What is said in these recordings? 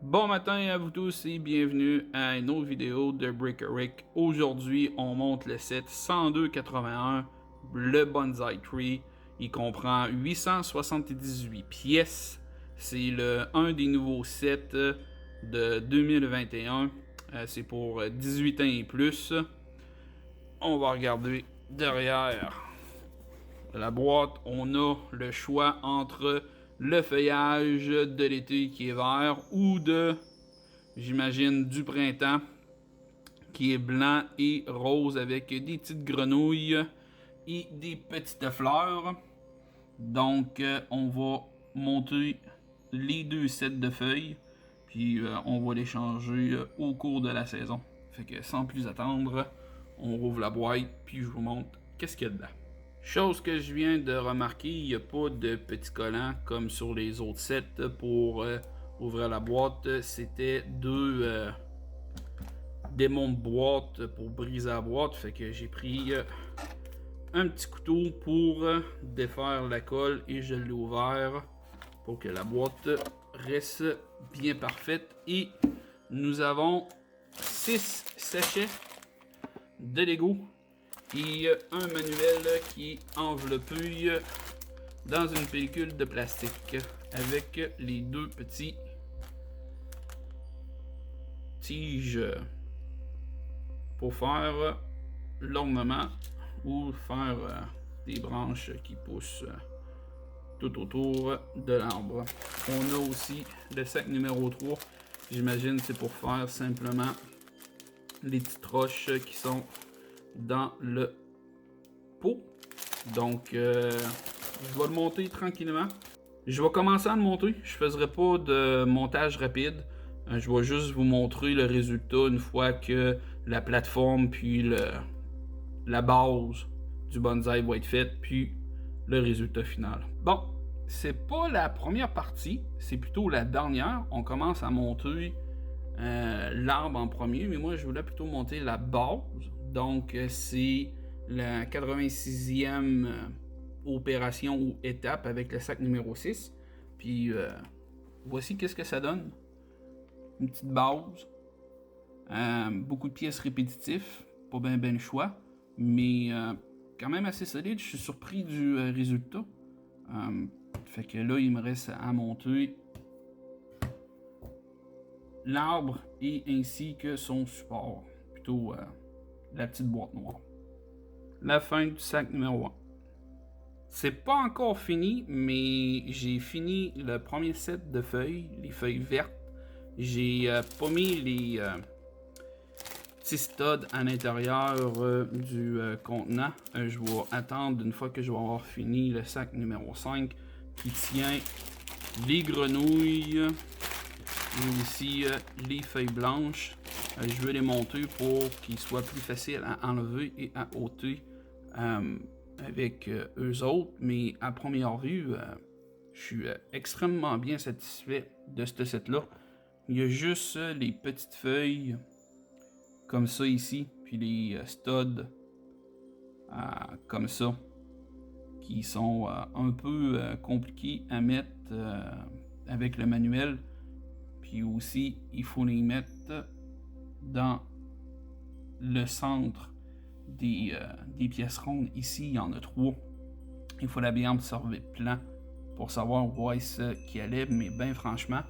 Bon matin à vous tous et bienvenue à une autre vidéo de Brick a Rick. Aujourd'hui, on monte le set 102.81, le Bonsai Tree. Il comprend 878 pièces. C'est un des nouveaux sets de 2021. C'est pour 18 ans et plus. On va regarder derrière la boîte. On a le choix entre le feuillage de l'été qui est vert ou j'imagine, du printemps qui est blanc et rose avec des petites grenouilles et des petites fleurs. Donc, on va monter les deux sets de feuilles, puis on va les changer au cours de la saison. Fait que sans plus attendre, on rouvre la boîte, puis je vous montre qu'est-ce qu'il y a dedans. Chose que je viens de remarquer, il n'y a pas de petits collants comme sur les autres sets pour ouvrir la boîte. C'était deux démons de boîte pour briser la boîte. Fait que j'ai pris un petit couteau pour défaire la colle et je l'ai ouvert pour que la boîte reste bien parfaite. Et nous avons 6 sachets de Lego et un manuel qui est enveloppé dans une pellicule de plastique avec les deux petits tiges pour faire l'ornement ou faire des branches qui poussent tout autour de l'arbre. On a aussi le sac numéro 3. J'imagine c'est pour faire simplement les petites roches qui sont dans le pot. Donc, je vais le monter tranquillement. Je vais commencer à le monter. Je ne ferai pas de montage rapide. Je vais juste vous montrer le résultat une fois que la plateforme puis la base du bonsaï va être faite, puis le résultat final. Bon, c'est pas la première partie, c'est plutôt la dernière. On commence à monter l'arbre en premier, mais moi je voulais plutôt monter la base. Donc c'est la 86e opération ou étape avec le sac numéro 6. Puis voici qu'est-ce que ça donne. Une petite base, beaucoup de pièces répétitives, pas bien le choix, mais quand même assez solide. Je suis surpris du résultat. Fait que là, il me reste à monter l'arbre et ainsi que son support, plutôt la petite boîte noire. La fin du sac numéro 1. C'est pas encore fini, mais j'ai fini le premier set de feuilles, les feuilles vertes. J'ai pas mis les petits studs à l'intérieur du contenant. Je vais attendre une fois que je vais avoir fini le sac numéro 5 qui tient les grenouilles et aussi les feuilles blanches. Je vais les monter pour qu'ils soient plus faciles à enlever et à ôter avec eux autres, mais à première vue, je suis extrêmement bien satisfait de ce set-là. Il y a juste les petites feuilles comme ça ici, puis les studs comme ça, qui sont un peu compliqués à mettre avec le manuel. Puis aussi, il faut les mettre dans le centre des pièces rondes. Ici, il y en a 3. Il faut la bien observer le plan pour savoir où est-ce qu'il allait. Mais ben franchement,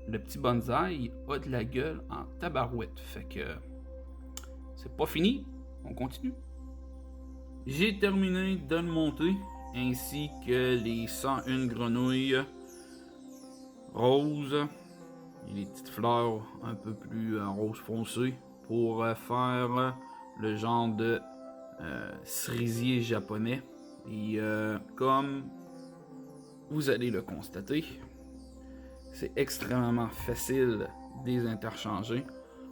le petit bonsaï a de la gueule en tabarouette. Fait que c'est pas fini, on continue. J'ai terminé de le monter, ainsi que les 101 grenouilles roses et les petites fleurs un peu plus rose foncé pour faire le genre de cerisier japonais. Et comme vous allez le constater, c'est extrêmement facile de les interchanger.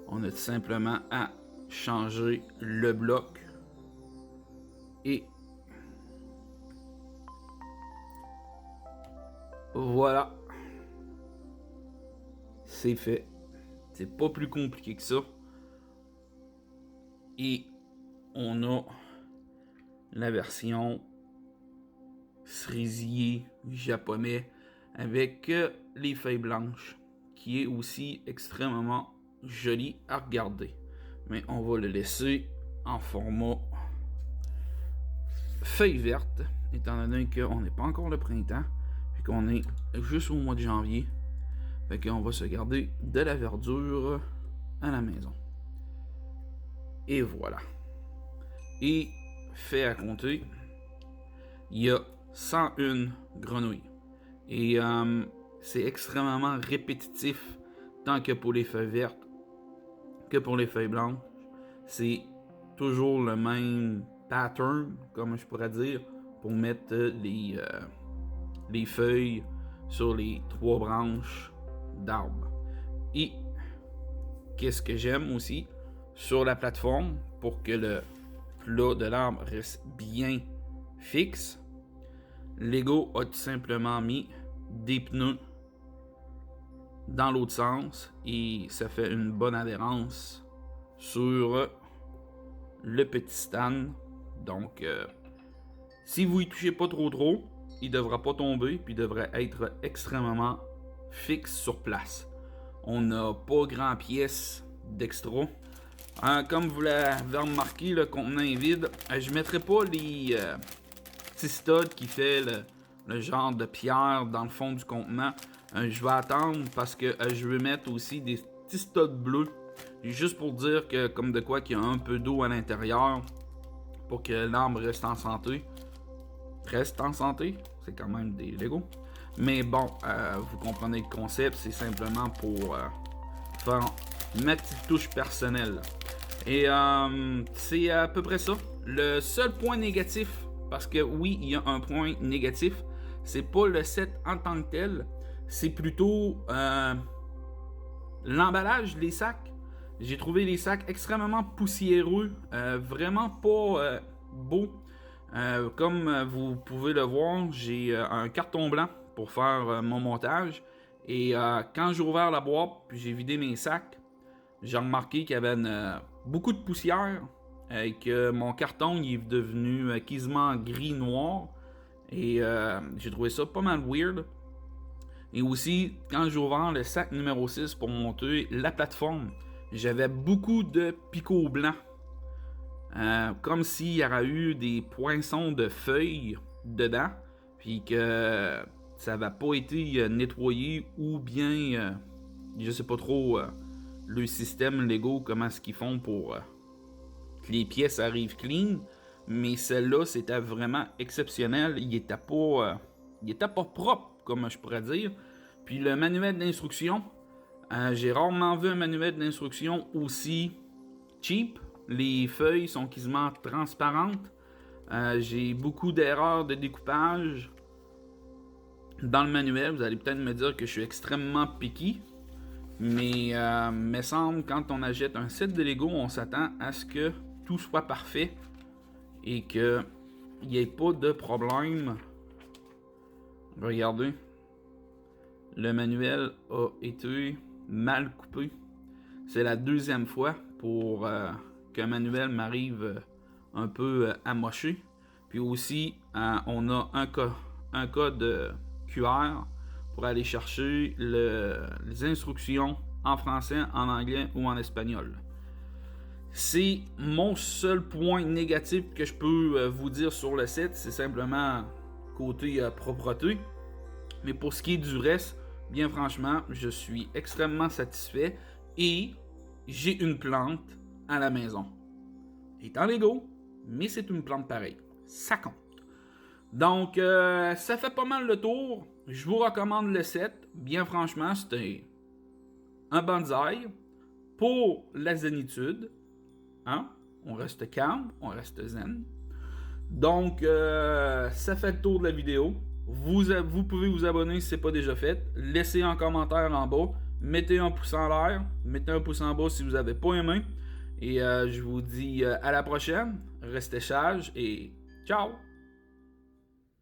On a tout simplement à changer le bloc et voilà, c'est fait. C'est pas plus compliqué que ça. Et on a la version cerisier japonais avec les feuilles blanches. qui est aussi extrêmement joli à regarder. Mais on va le laisser en format feuille verte, étant donné qu'on n'est pas encore le printemps, puis qu'on est juste au mois de janvier. Fait qu'on va se garder de la verdure à la maison. Et voilà. Et fait à compter, il y a 101 grenouilles. Et c'est extrêmement répétitif, tant que pour les feuilles vertes que pour les feuilles blanches. C'est toujours le même pattern, comme je pourrais dire, pour mettre les feuilles sur les 3 branches d'arbres. Et qu'est-ce que j'aime aussi sur la plateforme pour que le plat de l'arbre reste bien fixe, Lego a tout simplement mis des pneus dans l'autre sens et ça fait une bonne adhérence sur le petit stand. Donc si vous y touchez pas trop, il devra pas tomber puis devrait être extrêmement fixe sur place. On n'a pas grand pièce d'extra. Comme vous l'avez remarqué, le contenant est vide. Je ne mettrai pas les petits studs qui fait le genre de pierre dans le fond du contenant. Je vais attendre parce que je veux mettre aussi des petits studs bleus. Juste pour dire que comme de quoi qu'il y a un peu d'eau à l'intérieur pour que l'arbre reste en santé. Reste en santé, c'est quand même des Lego. Mais bon, vous comprenez le concept, c'est simplement pour faire ma petite touche personnelle. Et c'est à peu près ça. Le seul point négatif, parce que oui, il y a un point négatif, c'est pas le set en tant que tel, c'est plutôt l'emballage, les sacs. J'ai trouvé les sacs extrêmement poussiéreux, vraiment pas beaux. Comme vous pouvez le voir, j'ai un carton blanc pour faire mon montage. Et quand j'ai ouvert la boîte puis j'ai vidé mes sacs, j'ai remarqué qu'il y avait beaucoup de poussière et que mon carton il est devenu quasiment gris-noir. Et j'ai trouvé ça pas mal weird. Et aussi, quand j'ai ouvert le sac numéro 6 pour monter la plateforme, j'avais beaucoup de picots blancs. Comme s'il y aurait eu des poinçons de feuilles dedans, puis que ça n'avait pas été nettoyé ou bien, je sais pas trop, le système Lego, comment est-ce qu'ils font pour que les pièces arrivent clean. Mais celle-là, c'était vraiment exceptionnel. Il était pas propre, comme je pourrais dire. Puis le manuel d'instruction, j'ai rarement vu un manuel d'instruction aussi cheap. Les feuilles sont quasiment transparentes. J'ai beaucoup d'erreurs de découpage dans le manuel. Vous allez peut-être me dire que je suis extrêmement picky. Mais me semble quand on achète un set de Lego, on s'attend à ce que tout soit parfait et qu'il n'y ait pas de problème. Regardez. Le manuel a été mal coupé. C'est la deuxième fois pour qu'un manuel m'arrive un peu amoché. Puis aussi, on a un code QR pour aller chercher les instructions en français, en anglais ou en espagnol. C'est mon seul point négatif que je peux vous dire sur le set. C'est simplement côté propreté. Mais pour ce qui est du reste, bien franchement, je suis extrêmement satisfait et j'ai une plante à la maison. Elle est en Lego, mais c'est une plante pareille. Ça compte. Donc, ça fait pas mal le tour. Je vous recommande le set. Bien franchement, c'était un bonsaï pour la zénitude. Hein? On reste calme, on reste zen. Donc, ça fait le tour de la vidéo. Vous pouvez vous abonner si ce n'est pas déjà fait. Laissez un commentaire en bas. Mettez un pouce en l'air. Mettez un pouce en bas si vous n'avez pas aimé. Et je vous dis à la prochaine. Restez sages et ciao!